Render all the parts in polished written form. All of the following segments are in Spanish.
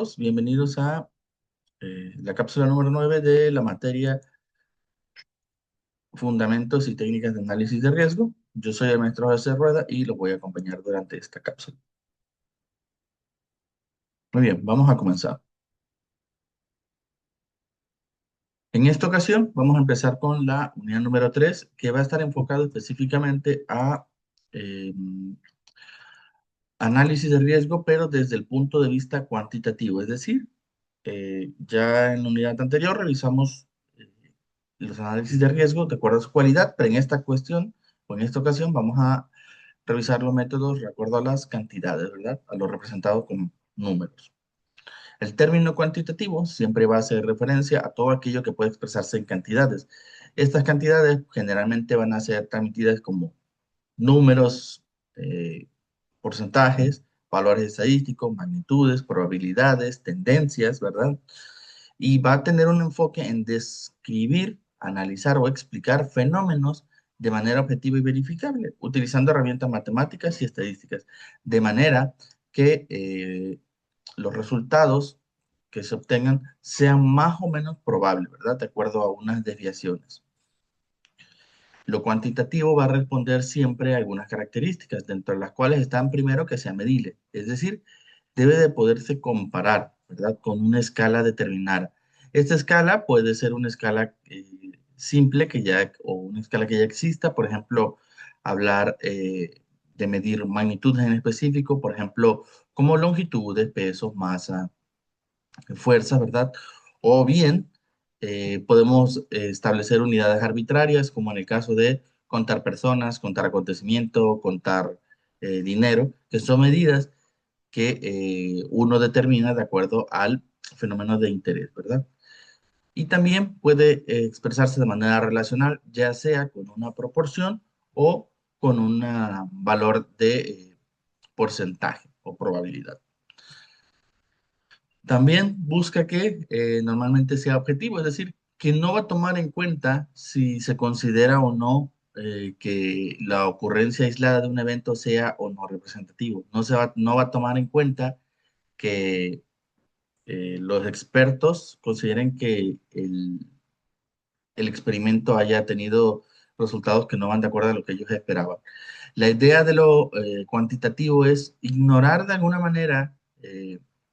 todos, bienvenidos a la cápsula número 9 de la materia Fundamentos y Técnicas de Análisis de Riesgo. Yo soy el maestro José Rueda y los voy a acompañar durante esta cápsula. Muy bien, vamos a comenzar. En esta ocasión vamos a empezar con la unidad número 3, que va a estar enfocado específicamente a eh, análisis de riesgo, pero desde el punto de vista cuantitativo. Es decir, ya en la unidad anterior revisamos eh, los análisis de riesgo de acuerdo a su cualidad, pero en esta cuestión o en esta ocasión vamos a revisar los métodos de acuerdo a las cantidades, ¿verdad? A lo representado con números. El término cuantitativo siempre va a hacer referencia a todo aquello que puede expresarse en cantidades. Estas cantidades generalmente van a ser transmitidas como números, eh, porcentajes, valores estadísticos, magnitudes, probabilidades, tendencias, ¿verdad? Y va a tener un enfoque en describir, analizar o explicar fenómenos de manera objetiva y verificable, utilizando herramientas matemáticas y estadísticas, de manera que los resultados que se obtengan sean más o menos probables, ¿verdad? De acuerdo a unas desviaciones. Lo cuantitativo va a responder siempre a algunas características, dentro de las cuales están primero que sea medible, es decir, debe de poderse comparar, ¿verdad? Con una escala determinada. Esta escala puede ser una escala simple que ya, o una escala que ya exista, por ejemplo, hablar de medir magnitudes en específico, por ejemplo, como longitudes, pesos, masa, fuerza, ¿verdad? O bien podemos establecer unidades arbitrarias, como en el caso de contar personas, contar acontecimiento, contar dinero, que son medidas que uno determina de acuerdo al fenómeno de interés, ¿verdad? Y también puede expresarse de manera relacional, ya sea con una proporción o con un valor de porcentaje o probabilidad. También busca que normalmente sea objetivo, es decir, que no va a tomar en cuenta si se considera o no que la ocurrencia aislada de un evento sea o no representativo. No va a tomar en cuenta que los expertos consideren que el experimento haya tenido resultados que no van de acuerdo a lo que ellos esperaban. La idea de lo cuantitativo es ignorar de alguna manera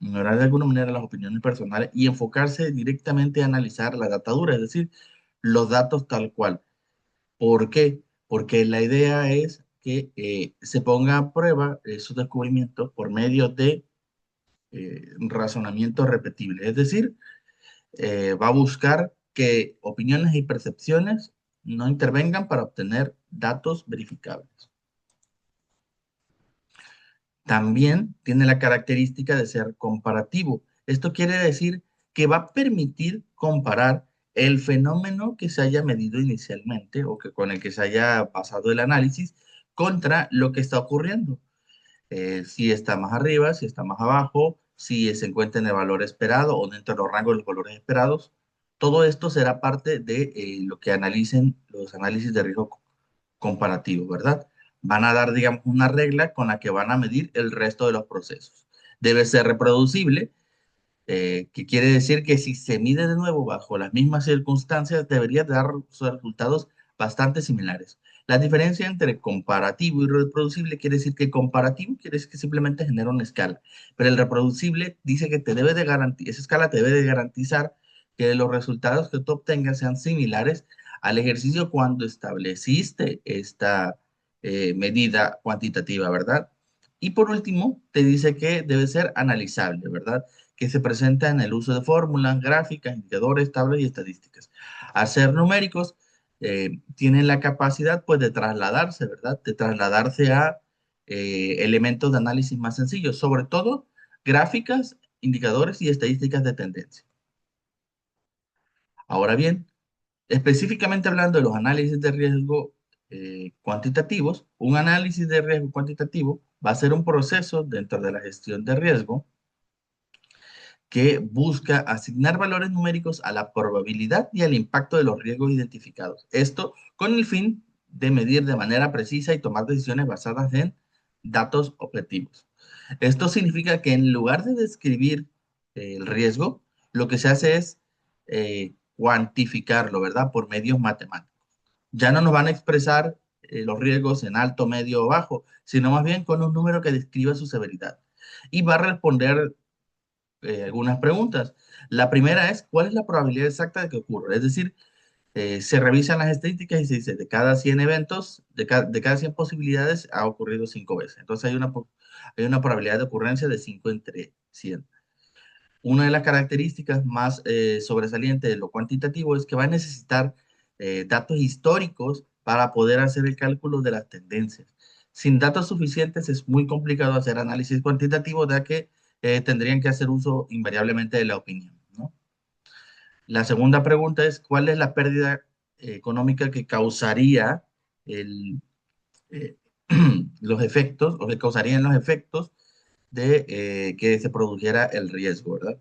las opiniones personales y enfocarse directamente a analizar la data dura, es decir, los datos tal cual. ¿Por qué? Porque la idea es que se ponga a prueba esos descubrimientos por medio de razonamiento repetible, es decir, va a buscar que opiniones y percepciones no intervengan para obtener datos verificables. También tiene la característica de ser comparativo. Esto quiere decir que va a permitir comparar el fenómeno que se haya medido inicialmente o que con el que se haya pasado el análisis contra lo que está ocurriendo. Si está más arriba, si está más abajo, si se encuentra en el valor esperado o dentro de los rangos de los valores esperados. Todo esto será parte de lo que analicen los análisis de riesgo comparativos, ¿verdad? Van a dar, digamos, una regla con la que van a medir el resto de los procesos. Debe ser reproducible, que quiere decir que si se mide de nuevo bajo las mismas circunstancias, debería dar resultados bastante similares. La diferencia entre comparativo y reproducible quiere decir que comparativo quiere decir que simplemente genera una escala, pero el reproducible dice que te debe de garantizar, esa escala te debe de garantizar que los resultados que tú obtengas sean similares al ejercicio cuando estableciste esta medida cuantitativa, ¿verdad? Y por último, te dice que debe ser analizable, ¿verdad? Que se presenta en el uso de fórmulas, gráficas, indicadores, tablas y estadísticas. Al ser numéricos, tienen la capacidad pues de trasladarse, ¿verdad? De trasladarse a elementos de análisis más sencillos, sobre todo gráficas, indicadores y estadísticas de tendencia. Ahora bien, específicamente hablando de los análisis de riesgo cuantitativos, un análisis de riesgo cuantitativo va a ser un proceso dentro de la gestión de riesgo que busca asignar valores numéricos a la probabilidad y al impacto de los riesgos identificados. Esto con el fin de medir de manera precisa y tomar decisiones basadas en datos objetivos. Esto significa que en lugar de describir el riesgo, lo que se hace es cuantificarlo, ¿verdad? Por medios matemáticos. Ya no nos van a expresar los riesgos en alto, medio o bajo, sino más bien con un número que describa su severidad. Y va a responder algunas preguntas. La primera es, ¿cuál es la probabilidad exacta de que ocurra? Es decir, se revisan las estadísticas y se dice, de cada 100 eventos, de cada 100 posibilidades, ha ocurrido 5 veces. Entonces hay una probabilidad de ocurrencia de 5 entre 100. Una de las características más sobresalientes de lo cuantitativo es que va a necesitar datos históricos para poder hacer el cálculo de las tendencias. Sin datos suficientes es muy complicado hacer análisis cuantitativo, ya que tendrían que hacer uso invariablemente de la opinión, ¿no? La segunda pregunta es, ¿cuál es la pérdida económica que causaría el, eh, los efectos, o que causarían los efectos de que se produjera el riesgo, ¿verdad?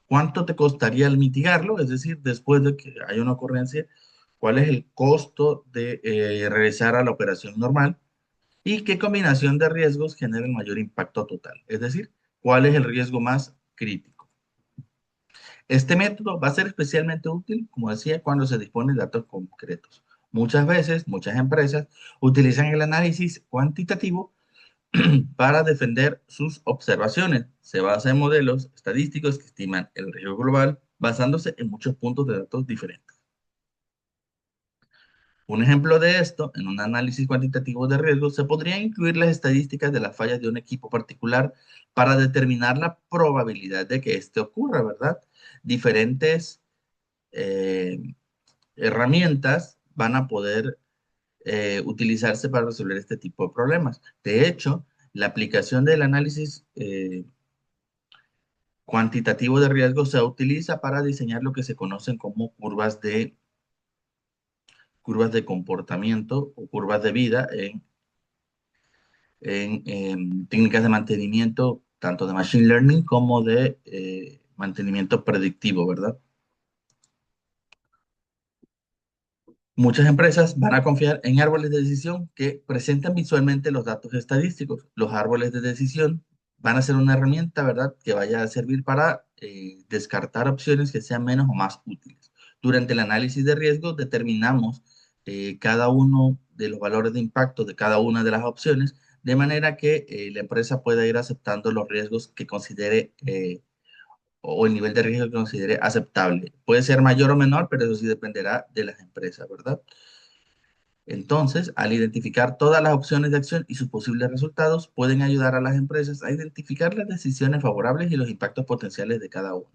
¿Cuánto te costaría el mitigarlo? Es decir, después de que haya una ocurrencia, ¿cuál es el costo de regresar a la operación normal? ¿Y qué combinación de riesgos genera el mayor impacto total? Es decir, ¿cuál es el riesgo más crítico? Este método va a ser especialmente útil, como decía, cuando se dispone de datos concretos. Muchas veces, muchas empresas utilizan el análisis cuantitativo para defender sus observaciones. Se basa en modelos estadísticos que estiman el riesgo global basándose en muchos puntos de datos diferentes. Un ejemplo de esto, en un análisis cuantitativo de riesgo, se podría incluir las estadísticas de las fallas de un equipo particular para determinar la probabilidad de que esto ocurra, ¿verdad? Diferentes eh, herramientas van a poder utilizarse para resolver este tipo de problemas. De hecho, la aplicación del análisis cuantitativo de riesgo se utiliza para diseñar lo que se conocen como curvas de comportamiento o curvas de vida en técnicas de mantenimiento, tanto de machine learning como de mantenimiento predictivo, ¿verdad? Muchas empresas van a confiar en árboles de decisión que presentan visualmente los datos estadísticos. Los árboles de decisión van a ser una herramienta, ¿verdad?, que vaya a servir para descartar opciones que sean menos o más útiles. Durante el análisis de riesgo determinamos cada uno de los valores de impacto de cada una de las opciones, de manera que la empresa pueda ir aceptando los riesgos que considere o el nivel de riesgo que considere aceptable. Puede ser mayor o menor, pero eso sí dependerá de las empresas, ¿verdad? Entonces, al identificar todas las opciones de acción y sus posibles resultados, pueden ayudar a las empresas a identificar las decisiones favorables y los impactos potenciales de cada una.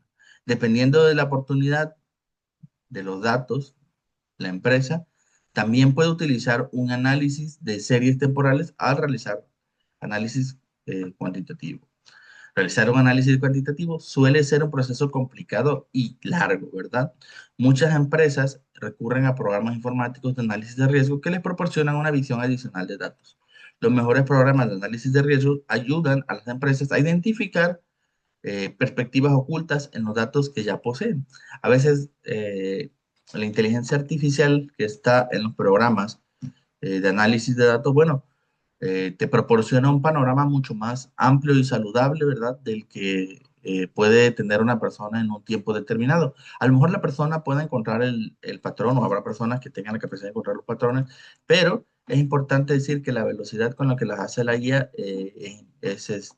Dependiendo de la oportunidad de los datos, la empresa también puede utilizar un análisis de series temporales al realizar análisis cuantitativo. Realizar un análisis cuantitativo suele ser un proceso complicado y largo, ¿verdad? Muchas empresas recurren a programas informáticos de análisis de riesgo que les proporcionan una visión adicional de datos. Los mejores programas de análisis de riesgo ayudan a las empresas a identificar perspectivas ocultas en los datos que ya poseen. A veces la inteligencia artificial que está en los programas de análisis de datos, bueno, te proporciona un panorama mucho más amplio y saludable, ¿verdad? Del que puede tener una persona en un tiempo determinado. A lo mejor la persona puede encontrar el patrón o habrá personas que tengan la capacidad de encontrar los patrones, pero es importante decir que la velocidad con la que las hace la guía es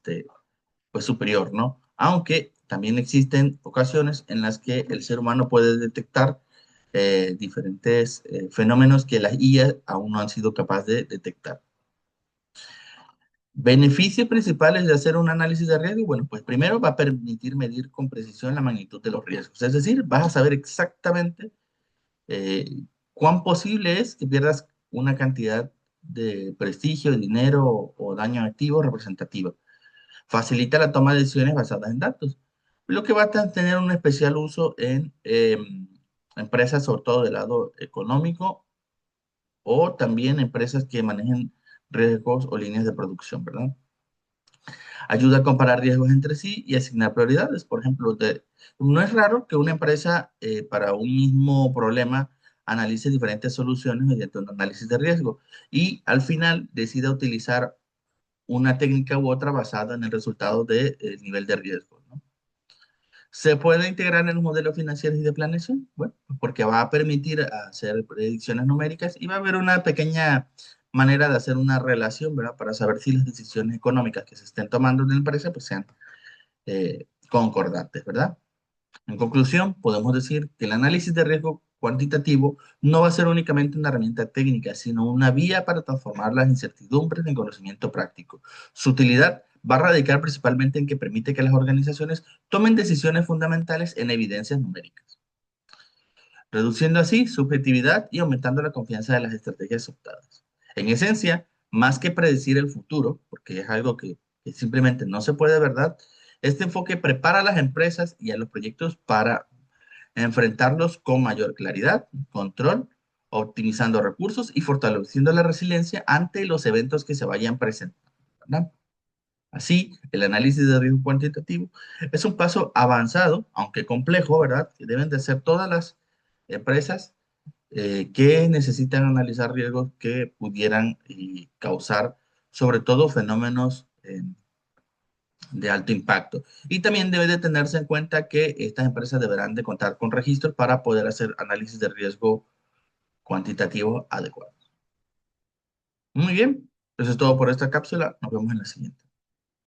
pues superior, ¿no? Aunque también existen ocasiones en las que el ser humano puede detectar diferentes fenómenos que las IA aún no han sido capaces de detectar. Beneficios principales de hacer un análisis de riesgo, bueno, pues primero va a permitir medir con precisión la magnitud de los riesgos, es decir, vas a saber exactamente eh, cuán posible es que pierdas una cantidad de prestigio, dinero o daño activo representativa. Facilita la toma de decisiones basadas en datos, lo que va a tener un especial uso en empresas, sobre todo del lado económico, o también empresas que manejen riesgos o líneas de producción, ¿verdad? Ayuda a comparar riesgos entre sí y asignar prioridades. Por ejemplo, no es raro que una empresa para un mismo problema analice diferentes soluciones mediante un análisis de riesgo y al final decida utilizar una técnica u otra basada en el resultado del nivel de riesgo, ¿no? ¿Se puede integrar en los modelos financieros y de planeación? Bueno, porque va a permitir hacer predicciones numéricas y va a haber una pequeña manera de hacer una relación, ¿verdad? Para saber si las decisiones económicas que se estén tomando en la empresa pues sean concordantes, ¿verdad? En conclusión, podemos decir que el análisis de riesgo cuantitativo no va a ser únicamente una herramienta técnica, sino una vía para transformar las incertidumbres en conocimiento práctico. Su utilidad va a radicar principalmente en que permite que las organizaciones tomen decisiones fundamentales en evidencias numéricas, reduciendo así subjetividad y aumentando la confianza de las estrategias optadas. En esencia, más que predecir el futuro, porque es algo que simplemente no se puede, ¿verdad? Este enfoque prepara a las empresas y a los proyectos para enfrentarlos con mayor claridad, control, optimizando recursos y fortaleciendo la resiliencia ante los eventos que se vayan presentando, ¿verdad? Así, el análisis de riesgo cuantitativo es un paso avanzado, aunque complejo, ¿verdad? Que deben de hacer todas las empresas que necesitan analizar riesgos que pudieran causar, sobre todo, fenómenos de alto impacto. Y también debe de tenerse en cuenta que estas empresas deberán de contar con registros para poder hacer análisis de riesgo cuantitativo adecuado. Muy bien, eso es todo por esta cápsula. Nos vemos en la siguiente.